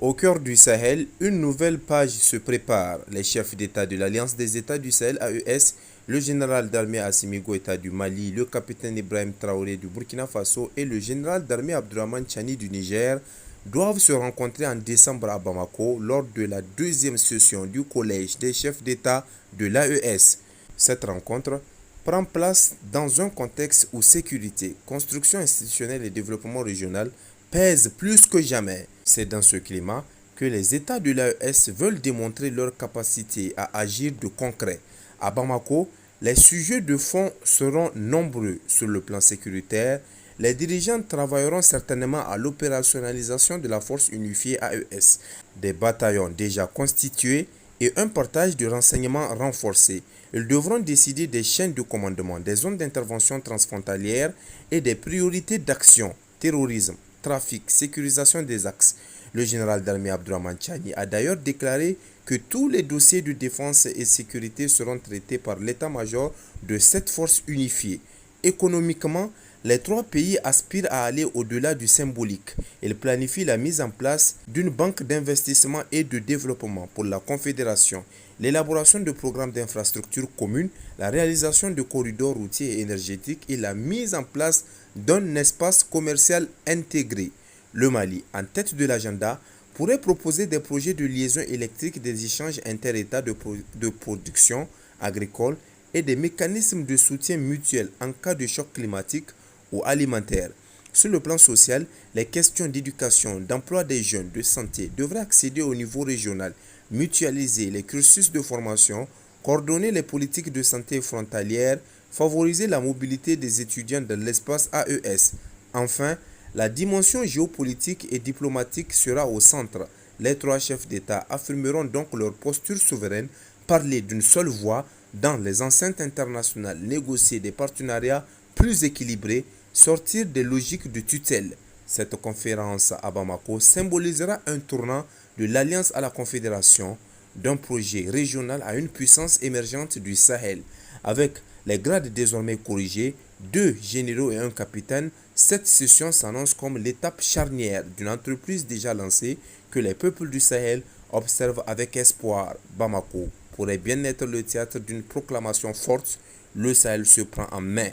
Au cœur du Sahel, une nouvelle page se prépare. Les chefs d'État de l'Alliance des États du Sahel, AES, le général d'armée Assimi Goïta du Mali, le capitaine Ibrahim Traoré du Burkina Faso et le général d'armée Abdourahmane Chani du Niger doivent se rencontrer en décembre à Bamako lors de la deuxième session du Collège des chefs d'État de l'AES. Cette rencontre prend place dans un contexte où sécurité, construction institutionnelle et développement régional pèsent plus que jamais. C'est dans ce climat que les États de l'AES veulent démontrer leur capacité à agir de concret. À Bamako, les sujets de fond seront nombreux sur le plan sécuritaire. Les dirigeants travailleront certainement à l'opérationnalisation de la force unifiée AES, des bataillons déjà constitués et un partage de renseignements renforcé. Ils devront décider des chaînes de commandement, des zones d'intervention transfrontalières et des priorités d'action, terrorisme, trafic, sécurisation des axes. Le général d'armée Abdourahmane Chani a d'ailleurs déclaré que tous les dossiers de défense et sécurité seront traités par l'état-major de cette force unifiée. Économiquement, les trois pays aspirent à aller au-delà du symbolique. Ils planifient la mise en place d'une banque d'investissement et de développement pour la Confédération, l'élaboration de programmes d'infrastructures communes, la réalisation de corridors routiers et énergétiques et la mise en place d'un espace commercial intégré. Le Mali, en tête de l'agenda, pourrait proposer des projets de liaison électrique, des échanges inter-États de production agricole et des mécanismes de soutien mutuel en cas de choc climatique ou alimentaire. Sur le plan social, les questions d'éducation, d'emploi des jeunes, de santé devraient accéder au niveau régional, mutualiser les cursus de formation, coordonner les politiques de santé frontalières, favoriser la mobilité des étudiants dans l'espace AES. Enfin, la dimension géopolitique et diplomatique sera au centre. Les trois chefs d'État affirmeront donc leur posture souveraine, parler d'une seule voix dans les enceintes internationales, négocier des partenariats plus équilibrés, sortir des logiques de tutelle. Cette conférence à Bamako symbolisera un tournant de l'Alliance à la Confédération, d'un projet régional à une puissance émergente du Sahel. Avec les grades désormais corrigés, 2 généraux et un capitaine, cette session s'annonce comme l'étape charnière d'une entreprise déjà lancée que les peuples du Sahel observent avec espoir. Bamako pourrait bien être le théâtre d'une proclamation forte. Le Sahel se prend en main.